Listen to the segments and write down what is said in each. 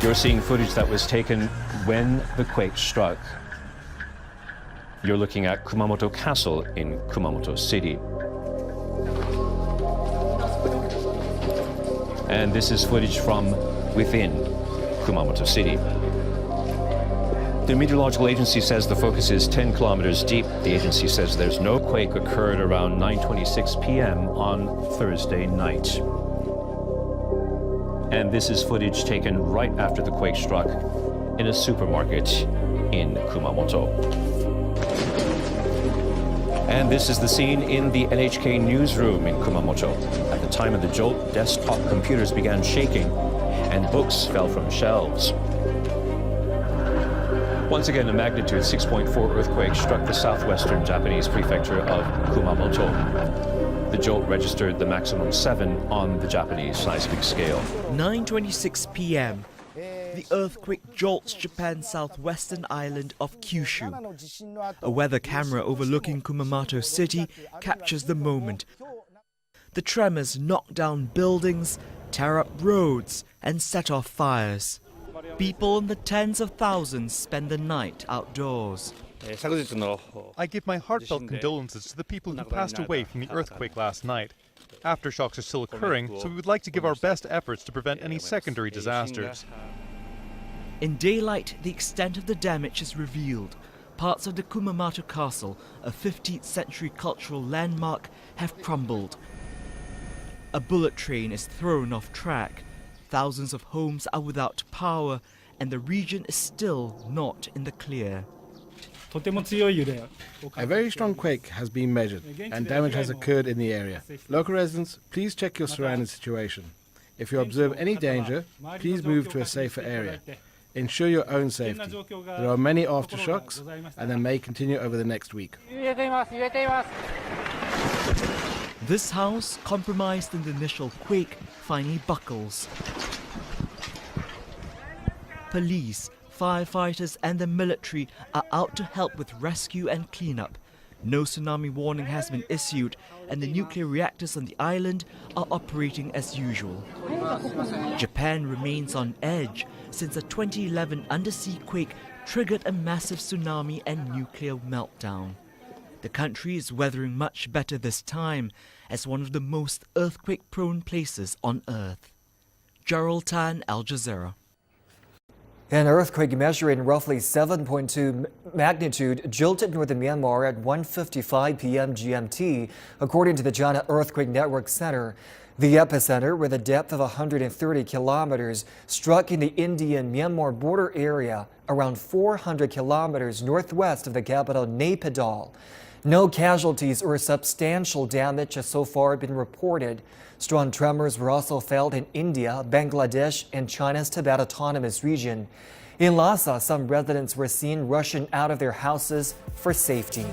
You're seeing footage that was taken when the quake struck. You're looking at Kumamoto Castle in Kumamoto City. And this is footage from within Kumamoto City. The meteorological agency says the focus is 10 kilometers deep. The agency says there's no quake occurred around 9:26 p.m. on Thursday night. And this is footage taken right after the quake struck in a supermarket in Kumamoto. And this is the scene in the NHK newsroom in Kumamoto. At the time of the jolt, desktop computers began shaking and books fell from shelves. Once again, a magnitude 6.4 earthquake struck the southwestern Japanese prefecture of Kumamoto. The jolt registered the maximum 7 on the Japanese seismic scale. 9:26 p.m. The earthquake jolts Japan's southwestern island of Kyushu. A weather camera overlooking Kumamoto City captures the moment. The tremors knock down buildings, tear up roads, and set off fires. People in the tens of thousands spend the night outdoors. I give my heartfelt condolences to the people who passed away from the earthquake last night. Aftershocks are still occurring, so we would like to give our best efforts to prevent any secondary disasters. In daylight, the extent of the damage is revealed. Parts of the Kumamoto Castle, a 15th century cultural landmark, have crumbled. A bullet train is thrown off track. Thousands of homes are without power, and the region is still not in the clear. A very strong quake has been measured, and damage has occurred in the area. Local residents, please check your surrounding situation. If you observe any danger, please move to a safer area. Ensure your own safety. There are many aftershocks, and they may continue over the next week. This house, compromised in the initial quake, finally buckles. Police, firefighters and the military are out to help with rescue and cleanup. No tsunami warning has been issued, and the nuclear reactors on the island are operating as usual. Japan remains on edge since a 2011 undersea quake triggered a massive tsunami and nuclear meltdown. The country is weathering much better this time as one of the most earthquake-prone places on Earth. Gerald Tan, Al Jazeera. An earthquake measuring roughly 7.2 magnitude jolted northern Myanmar at 1:55 p.m. GMT, according to the China Earthquake Network Center. The epicenter, with a depth of 130 kilometers, struck in the Indian-Myanmar border area around 400 kilometers northwest of the capital Naypyidaw. No casualties or substantial damage has so far been reported. Strong tremors were also felt in India, Bangladesh, and China's Tibet Autonomous Region. In Lhasa, some residents were seen rushing out of their houses for safety.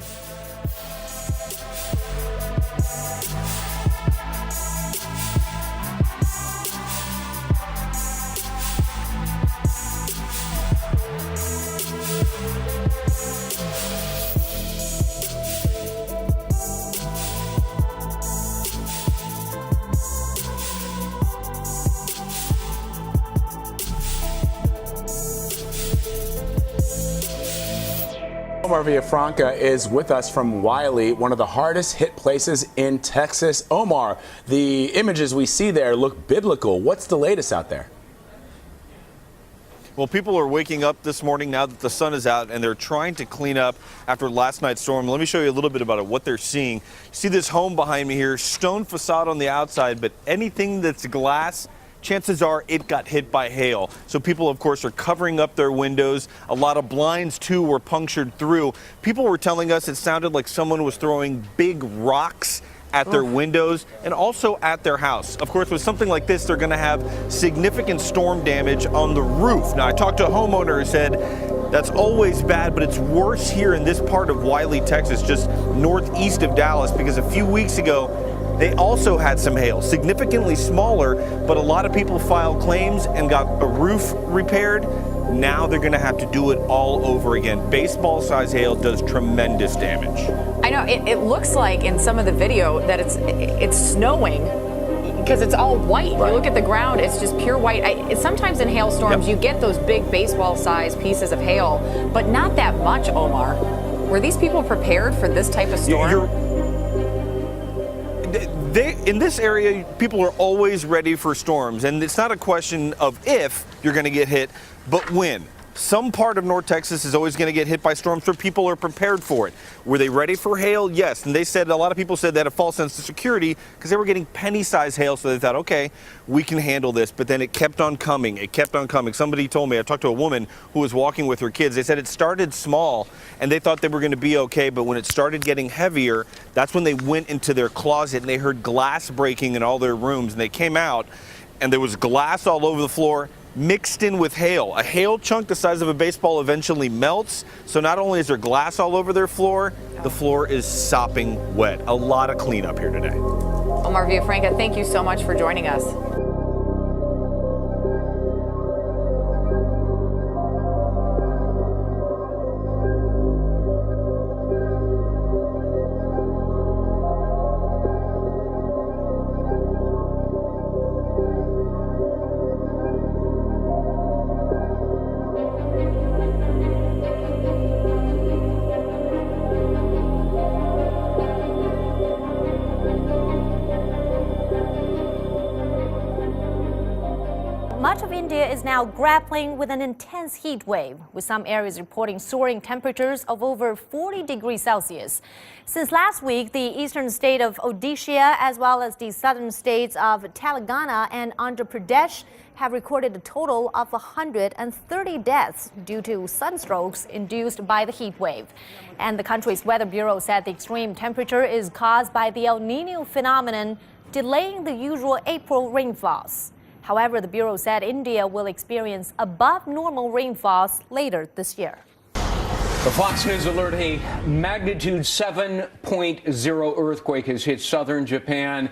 Omar Villafranca is with us from Wiley, one of the hardest hit places in Texas. Omar, the images we see there look biblical. What's the latest out there? Well, people are waking up this morning now that the sun is out, and they're trying to clean up after last night's storm. Let me show you a little bit about it, what they're seeing. See this home behind me here, stone facade on the outside, but anything that's glass, chances are it got hit by hail. So people, of course, are covering up their windows. A lot of blinds, too, were punctured through. People were telling us it sounded like someone was throwing big rocks at their windows and also at their house. Of course, with something like this, they're going to have significant storm damage on the roof. Now, I talked to a homeowner who said that's always bad, but it's worse here in this part of Wiley, Texas, just northeast of Dallas, because a few weeks ago, they also had some hail, significantly smaller, but a lot of people filed claims and got a roof repaired. Now they're going to have to do it all over again. Baseball-sized hail does tremendous damage. I know, it looks like in some of the video that it's snowing. because it's all white. Right. You look at the ground, it's just pure white. Sometimes in hailstorms, you get those big baseball-sized pieces of hail, but not that much, Omar. Were these people prepared for this type of storm? In this area, people are always ready for storms, and it's not a question of if you're going to get hit, but when. Some part of North Texas is always going to get hit by storms, so people are prepared for it. Were they ready for hail? Yes. And they said, a lot of people said they had a false sense of security because they were getting penny-sized hail, so they thought, okay, we can handle this. But then it kept on coming. It kept on coming. Somebody told me, I talked to a woman who was walking with her kids. They said it started small, and they thought they were going to be okay. But when it started getting heavier, that's when they went into their closet, and they heard glass breaking in all their rooms. And they came out, and there was glass all over the floor, mixed in with hail. A hail chunk the size of a baseball eventually melts, so not only is there glass all over their floor, the floor is sopping wet. A lot of cleanup here today. Omar Villafranca, thank you so much for joining us. Much of India is now grappling with an intense heat wave, with some areas reporting soaring temperatures of over 40 degrees Celsius. Since last week, the eastern state of Odisha, as well as the southern states of Telangana and Andhra Pradesh, have recorded a total of 130 deaths due to sunstrokes induced by the heat wave. And the country's weather bureau said the extreme temperature is caused by the El Niño phenomenon, delaying the usual April rainfalls. However, the Bureau said India will experience above normal rainfalls later this year. The Fox News alert: a magnitude 7.0 earthquake has hit southern Japan,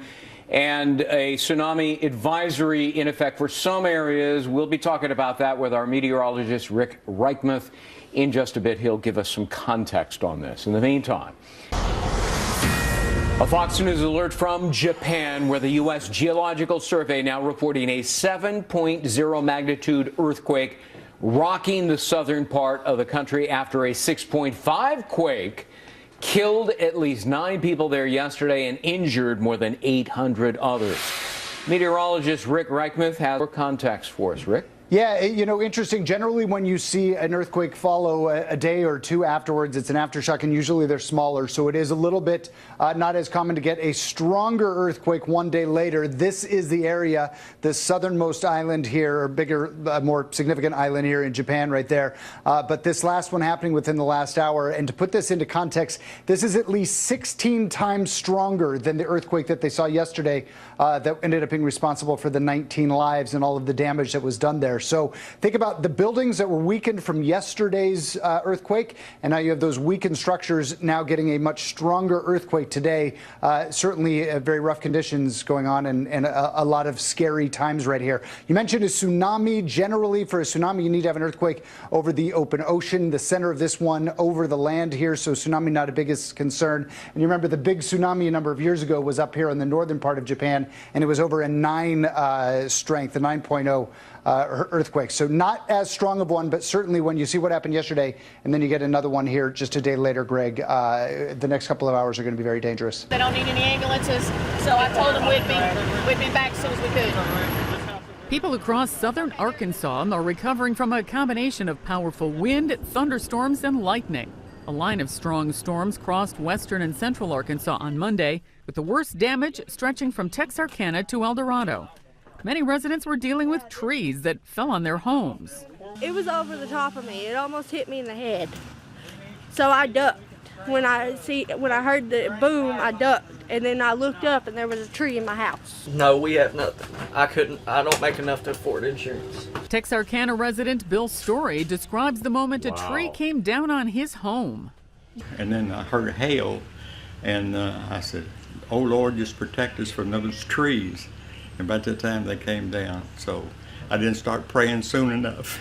and a tsunami advisory in effect for some areas. We'll be talking about that with our meteorologist Rick Reichmuth in just a bit. He'll give us some context on this. In the meantime, a Fox News alert from Japan, where the U.S. Geological Survey now reporting a 7.0 magnitude earthquake rocking the southern part of the country after a 6.5 quake killed at least 9 people there yesterday and injured more than 800 others. Meteorologist Rick Reichmuth has more context for us. Rick? Yeah, you know, interesting. Generally, when you see an earthquake follow a day or two afterwards, it's an aftershock, and usually they're smaller. So it is a little bit not as common to get a stronger earthquake one day later. This is the area, the southernmost island here, or bigger, more significant island here in Japan right there. But this last one happening within the last hour. And to put this into context, this is at least 16 times stronger than the earthquake that they saw yesterday that ended up being responsible for the 19 lives and all of the damage that was done there. So think about the buildings that were weakened from yesterday's earthquake, and now you have those weakened structures now getting a much stronger earthquake today. Certainly very rough conditions going on, and a lot of scary times right here. You mentioned a tsunami. Generally, for a tsunami, you need to have an earthquake over the open ocean. The center of this one over the land here, so tsunami not a biggest concern. And you remember the big tsunami a number of years ago was up here in the northern part of Japan, and it was over a 9 strength, a 9.0 earthquake. So not as strong of one, but certainly when you see what happened yesterday and then you get another one here just a day later, Greg, the next couple of hours are going to be very dangerous. They don't need any ambulances, so I told them we'd be back as soon as we could. People across southern Arkansas are recovering from a combination of powerful wind, thunderstorms, and lightning. A line of strong storms crossed western and central Arkansas on Monday, with the worst damage stretching from Texarkana to El Dorado. Many residents were dealing with trees that fell on their homes. It was over the top of me. It almost hit me in the head. So I ducked. When I heard the boom, I ducked, and then I looked up and there was a tree in my house. No, we have nothing. I don't make enough to afford insurance. Texarkana resident Bill Story describes the moment a tree came down on his home. And then I heard hail, and I said, "Oh Lord, just protect us from those trees." And by the time they came down, so I didn't start praying soon enough.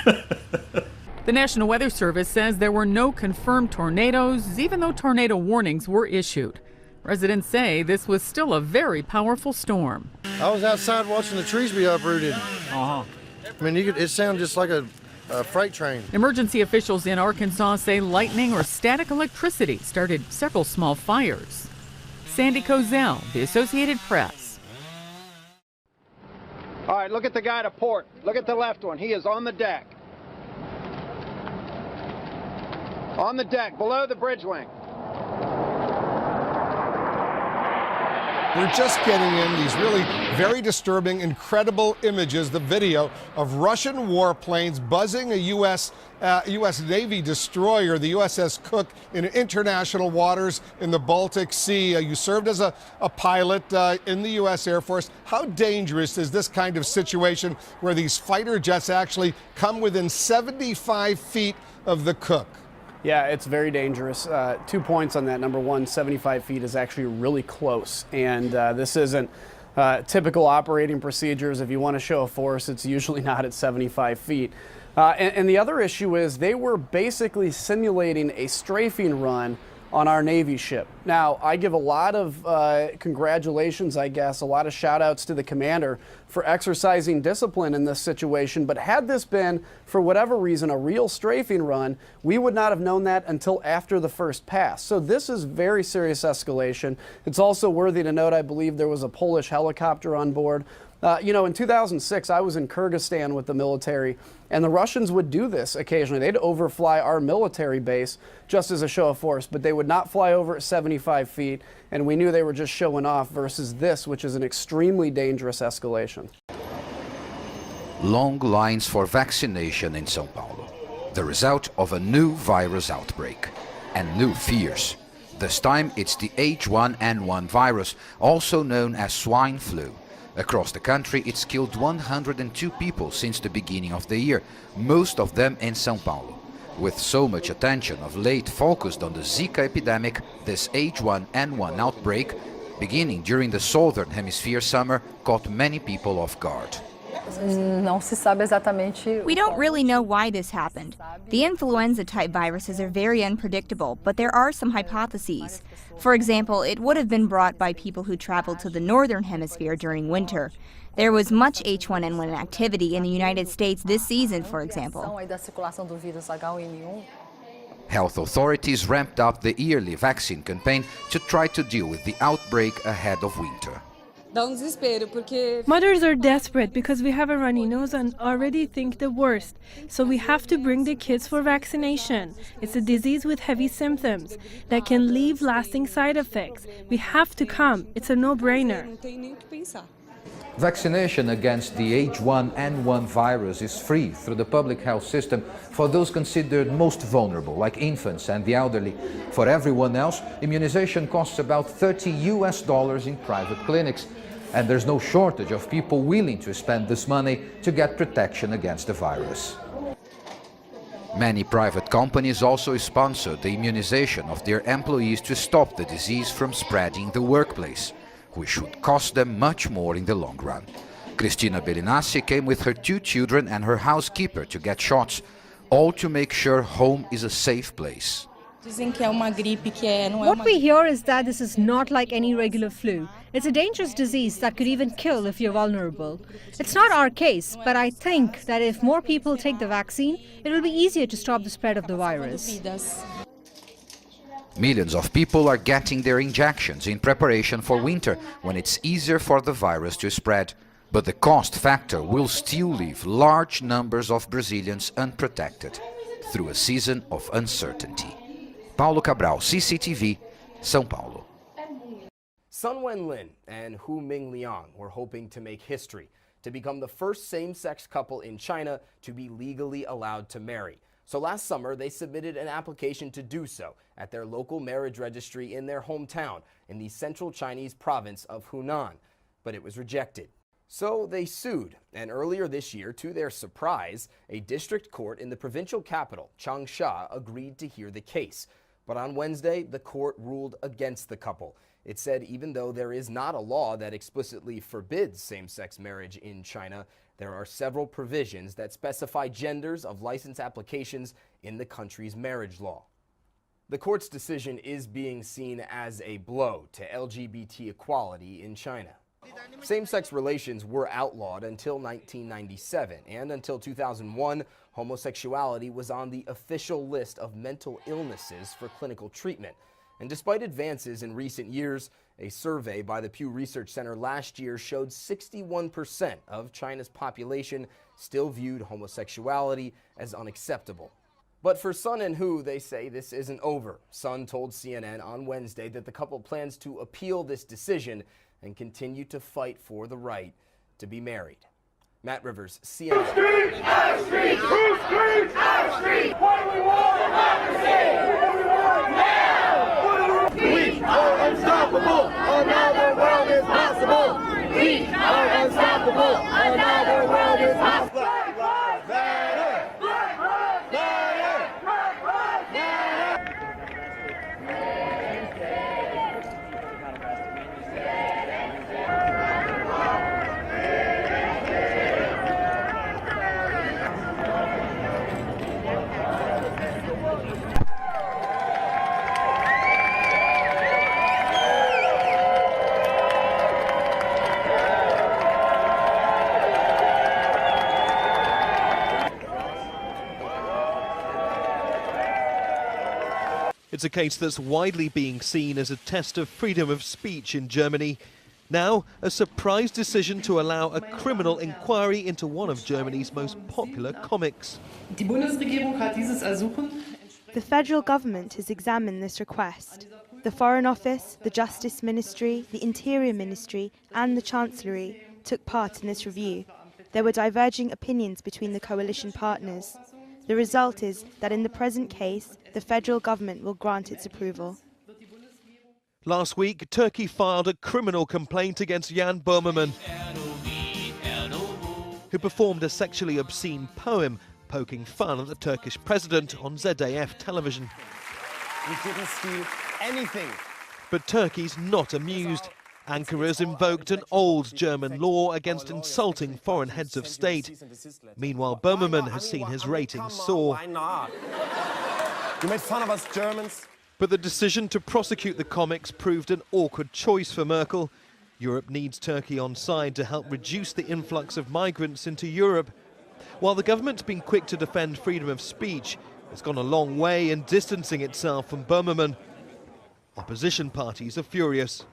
The National Weather Service says there were no confirmed tornadoes, even though tornado warnings were issued. Residents say this was still a very powerful storm. I was outside watching the trees be uprooted. I mean, it sounded just like a freight train. Emergency officials in Arkansas say lightning or static electricity started several small fires. Sandy Kozel, The Associated Press. All right, look at the guy to port. Look at the left one. He is on the deck. On the deck, below the bridge wing. We're just getting in these really very disturbing, incredible images, the video of Russian warplanes buzzing a U.S. Navy destroyer, the USS Cook, in international waters in the Baltic Sea. You served as a pilot in the U.S. Air Force. How dangerous is this kind of situation where these fighter jets actually come within 75 feet of the Cook? Yeah, it's very dangerous. 2 points on that. Number one, 75 feet is actually really close. And this isn't typical operating procedures. If you want to show a force, it's usually not at 75 feet. And the other issue is they were basically simulating a strafing run on our Navy ship. Now, I give a lot of congratulations, I guess, a lot of shout outs to the commander for exercising discipline in this situation. But had this been, for whatever reason, a real strafing run, we would not have known that until after the first pass. So this is very serious escalation. It's also worthy to note, I believe there was a Polish helicopter on board. You know, in 2006, I was in Kyrgyzstan with the military, and the Russians would do this occasionally. They'd overfly our military base just as a show of force, but they would not fly over at 75 feet, and we knew they were just showing off versus this, which is an extremely dangerous escalation. Long lines for vaccination in São Paulo. The result of a new virus outbreak and new fears. This time it's the H1N1 virus, also known as swine flu. Across the country, it's killed 102 people since the beginning of the year, most of them in São Paulo. With so much attention of late focused on the Zika epidemic, this H1N1 outbreak, beginning during the southern hemisphere summer, caught many people off guard. We don't really know why this happened. The influenza-type viruses are very unpredictable, but there are some hypotheses. For example, it would have been brought by people who traveled to the northern hemisphere during winter. There was much H1N1 activity in the United States this season, for example. Health authorities ramped up the yearly vaccine campaign to try to deal with the outbreak ahead of winter. Mothers are desperate because we have a runny nose and already think the worst. So we have to bring the kids for vaccination. It's a disease with heavy symptoms that can leave lasting side effects. We have to come. It's a no-brainer. Vaccination against the H1N1 virus is free through the public health system for those considered most vulnerable, like infants and the elderly. For everyone else, immunization costs about $30 in private clinics. And there's no shortage of people willing to spend this money to get protection against the virus. Many private companies also sponsor the immunization of their employees to stop the disease from spreading in the workplace, which would cost them much more in the long run. Cristina Bellinassi came with her 2 children and her housekeeper to get shots, all to make sure home is a safe place. What we hear is that this is not like any regular flu. It's a dangerous disease that could even kill if you're vulnerable. It's not our case, but I think that if more people take the vaccine, it will be easier to stop the spread of the virus. Millions of people are getting their injections in preparation for winter, when it's easier for the virus to spread. But the cost factor will still leave large numbers of Brazilians unprotected through a season of uncertainty. Paulo Cabral, CCTV, São Paulo. Sun Wenlin and Hu Mingliang were hoping to make history, to become the first same-sex couple in China to be legally allowed to marry. So last summer, they submitted an application to do so at their local marriage registry in their hometown in the central Chinese province of Hunan, but it was rejected. So they sued, and earlier this year, to their surprise, a district court in the provincial capital, Changsha, agreed to hear the case. But on Wednesday, the court ruled against the couple. It said even though there is not a law that explicitly forbids same-sex marriage in China, there are several provisions that specify genders of license applications in the country's marriage law. The court's decision is being seen as a blow to LGBT equality in China. Same-sex relations were outlawed until 1997, and until 2001, homosexuality was on the official list of mental illnesses for clinical treatment. And despite advances in recent years, a survey by the Pew Research Center last year showed 61% of China's population still viewed homosexuality as unacceptable. But for Sun and Hu, they say this isn't over. Sun told CNN on Wednesday that the couple plans to appeal this decision and continue to fight for the right to be married. Matt Rivers, CNN. Our street, our street, our street. What do we want? Democracy. What do we want now? We are unstoppable. Another world is possible. We are unstoppable. Another world is possible. Black lives matter. Black lives matter. Black lives matter. It's a case that's widely being seen as a test of freedom of speech in Germany. Now, a surprise decision to allow a criminal inquiry into one of Germany's most popular comics. The federal government has examined this request. The Foreign Office, the Justice Ministry, the Interior Ministry and the Chancellery took part in this review. There were diverging opinions between the coalition partners. The result is that in the present case, the federal government will grant its approval. Last week, Turkey filed a criminal complaint against Jan Böhmermann, who performed a sexually obscene poem poking fun at the Turkish president on ZDF television. We didn't steal anything. But Turkey's not amused. Ankara's invoked an old German law against insulting foreign heads of state. Meanwhile, Böhmermann has seen his ratings soar. You made fun of us Germans. But the decision to prosecute the comics proved an awkward choice for Merkel. Europe needs Turkey on side to help reduce the influx of migrants into Europe. While the government's been quick to defend freedom of speech, it's gone a long way in distancing itself from Böhmermann. Opposition parties are furious.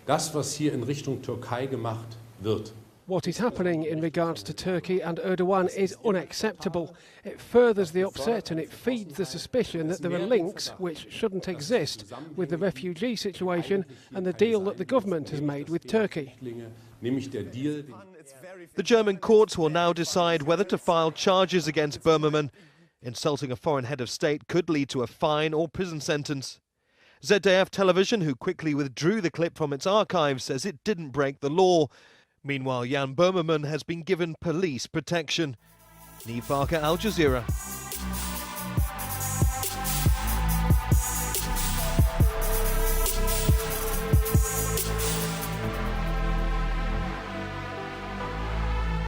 Das, was hier in Richtung Türkei gemacht wird. What is happening in regards to Turkey and Erdogan is unacceptable. It furthers the upset and it feeds the suspicion that there are links, which shouldn't exist, with the refugee situation and the deal that the government has made with Turkey. The German courts will now decide whether to file charges against Böhmermann. Insulting a foreign head of state could lead to a fine or prison sentence. ZDF television, who quickly withdrew the clip from its archives, says it didn't break the law. Meanwhile, Jan Böhmermann has been given police protection. Neve Barker, Al Jazeera.